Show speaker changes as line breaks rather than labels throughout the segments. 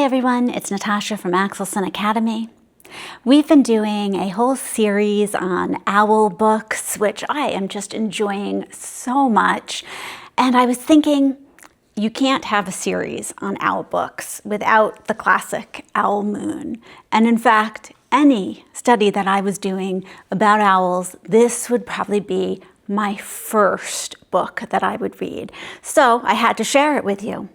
everyone, it's Natasha from AxelsonAcademy. We've been doing a whole series on owl books, which I am just enjoying so much. And I was thinking, you can't have a series on owl books without the classic Owl Moon. And in fact, any study that I was doing about owls, this would probably be my first book that I would read. So I had to share it with you.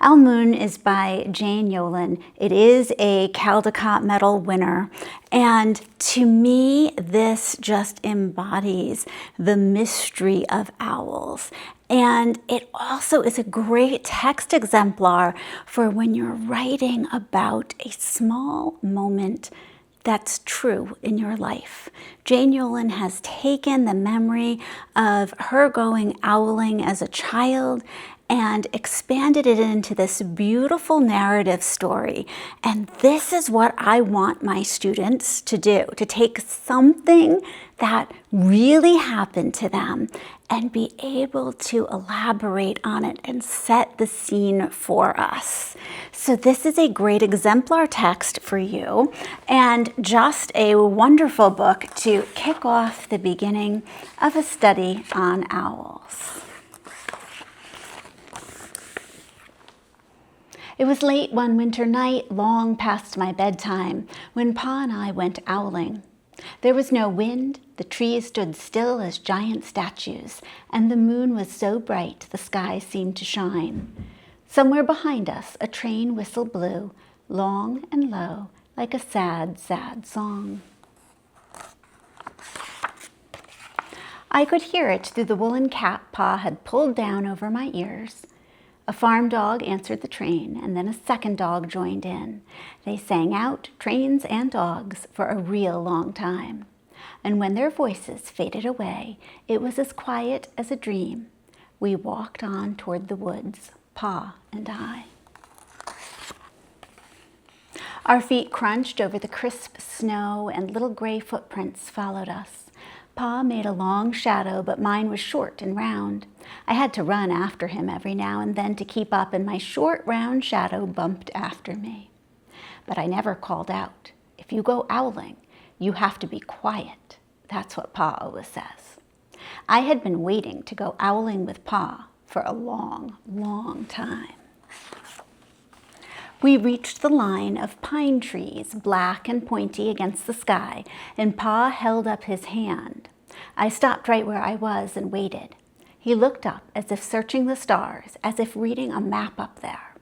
Owl Moon is by Jane Yolen. It is a Caldecott Medal winner. And to me, this just embodies the mystery of owls. And it also is a great text exemplar for when you're writing about a small moment that's true in your life. Jane Yolen has taken the memory of her going owling as a child and expanded it into this beautiful narrative story. And this is what I want my students to do, to take something that really happened to them and be able to elaborate on it and set the scene for us. So this is a great exemplar text for you and just a wonderful book to kick off the beginning of a study on owls. It was late one winter night, long past my bedtime, when Pa and I went owling. There was no wind, the trees stood still as giant statues, and the moon was so bright the sky seemed to shine. Somewhere behind us, a train whistle blew, long and low, like a sad, sad song. I could hear it through the woolen cap Pa had pulled down over my ears. A farm dog answered the train, and then a second dog joined in. They sang out, trains and dogs, for a real long time. And when their voices faded away, it was as quiet as a dream. We walked on toward the woods, Pa and I. Our feet crunched over the crisp snow, and little gray footprints followed us. Pa made a long shadow, but mine was short and round. I had to run after him every now and then to keep up, and my short, round shadow bumped after me. But I never called out. If you go owling, you have to be quiet. That's what Pa always says. I had been waiting to go owling with Pa for a long, long time. We reached the line of pine trees, black and pointy against the sky, and Pa held up his hand. I stopped right where I was and waited. He looked up as if searching the stars, as if reading a map up there.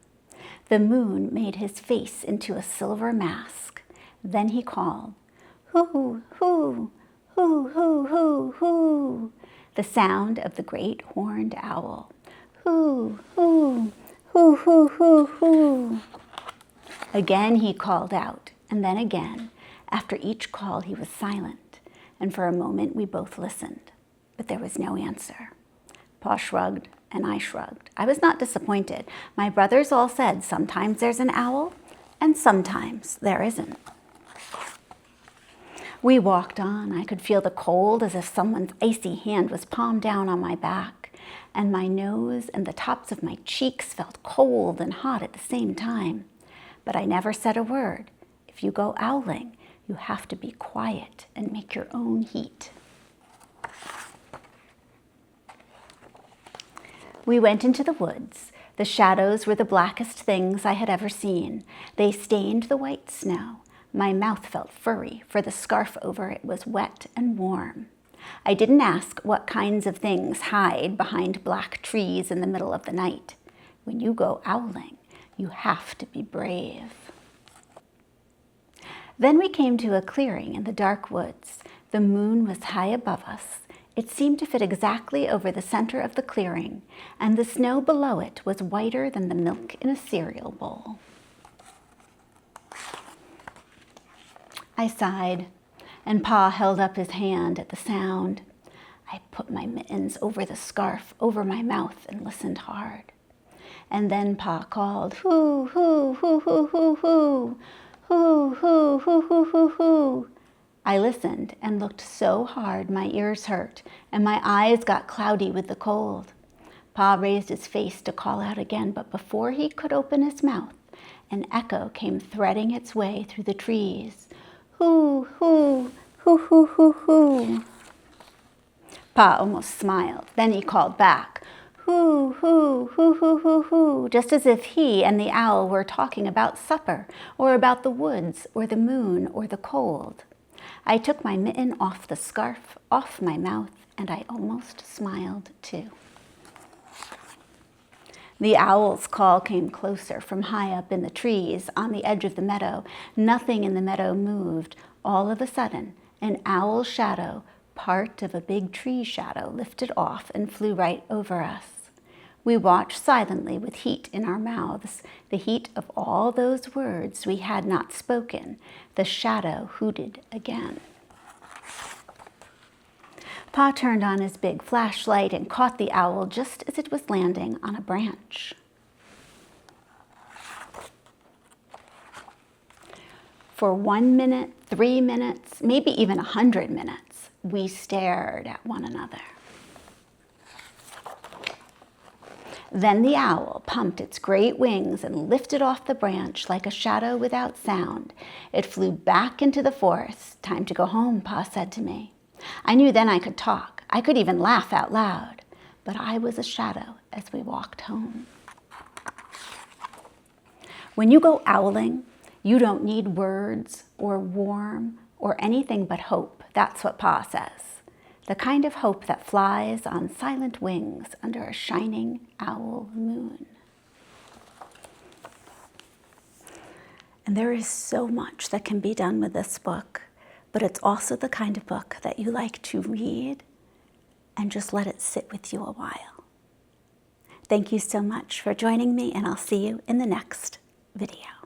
The moon made his face into a silver mask. Then he called, "Hoo, hoo, hoo, hoo, hoo, hoo," the sound of the great horned owl. Hoo, hoo, hoo, hoo, hoo, hoo. Again he called out, and then again. After each call he was silent, and for a moment we both listened, but there was no answer. Pa shrugged, and I shrugged. I was not disappointed. My brothers all said sometimes there's an owl, and sometimes there isn't. We walked on. I could feel the cold as if someone's icy hand was palmed down on my back, and my nose and the tops of my cheeks felt cold and hot at the same time. But I never said a word. If you go owling, you have to be quiet and make your own heat. We went into the woods. The shadows were the blackest things I had ever seen. They stained the white snow. My mouth felt furry, for the scarf over it was wet and warm. I didn't ask what kinds of things hide behind black trees in the middle of the night. When you go owling, you have to be brave. Then we came to a clearing in the dark woods. The moon was high above us. It seemed to fit exactly over the center of the clearing, and the snow below it was whiter than the milk in a cereal bowl. I sighed, and Pa held up his hand at the sound. I put my mittens over the scarf over my mouth and listened hard. And then Pa called, "Hoo, hoo, hoo, hoo, hoo, hoo, hoo, hoo, hoo, hoo, hoo, hoo." I listened and looked so hard my ears hurt, and my eyes got cloudy with the cold. Pa raised his face to call out again, but before he could open his mouth, An echo came threading its way through the trees. Hoo, hoo, hoo, hoo, hoo, hoo. Pa almost smiled. Then he called back, hoo, hoo, hoo, hoo, hoo, hoo, just as if he and the owl were talking about supper, or about the woods, or the moon, or the cold. I took my mitten off the scarf, off my mouth, and I almost smiled too. The owl's call came closer from high up in the trees on the edge of the meadow. Nothing in the meadow moved. All of a sudden, an owl shadow, part of a big tree shadow, lifted off and flew right over us. We watched silently with heat in our mouths, the heat of all those words we had not spoken. The shadow hooted again. Pa turned on his big flashlight and caught the owl just as it was landing on a branch. For 1 minute, 3 minutes, maybe even 100 minutes, we stared at one another. Then the owl pumped its great wings and lifted off the branch like a shadow without sound. It flew back into the forest. Time to go home, Pa said to me. I knew then I could talk. I could even laugh out loud. But I was a shadow as we walked home. When you go owling, you don't need words or warm or anything but hope. That's what Pa says. The kind of hope that flies on silent wings under a shining owl moon. And there is so much that can be done with this book, but it's also the kind of book that you like to read and just let it sit with you a while. Thank you so much for joining me, and I'll see you in the next video.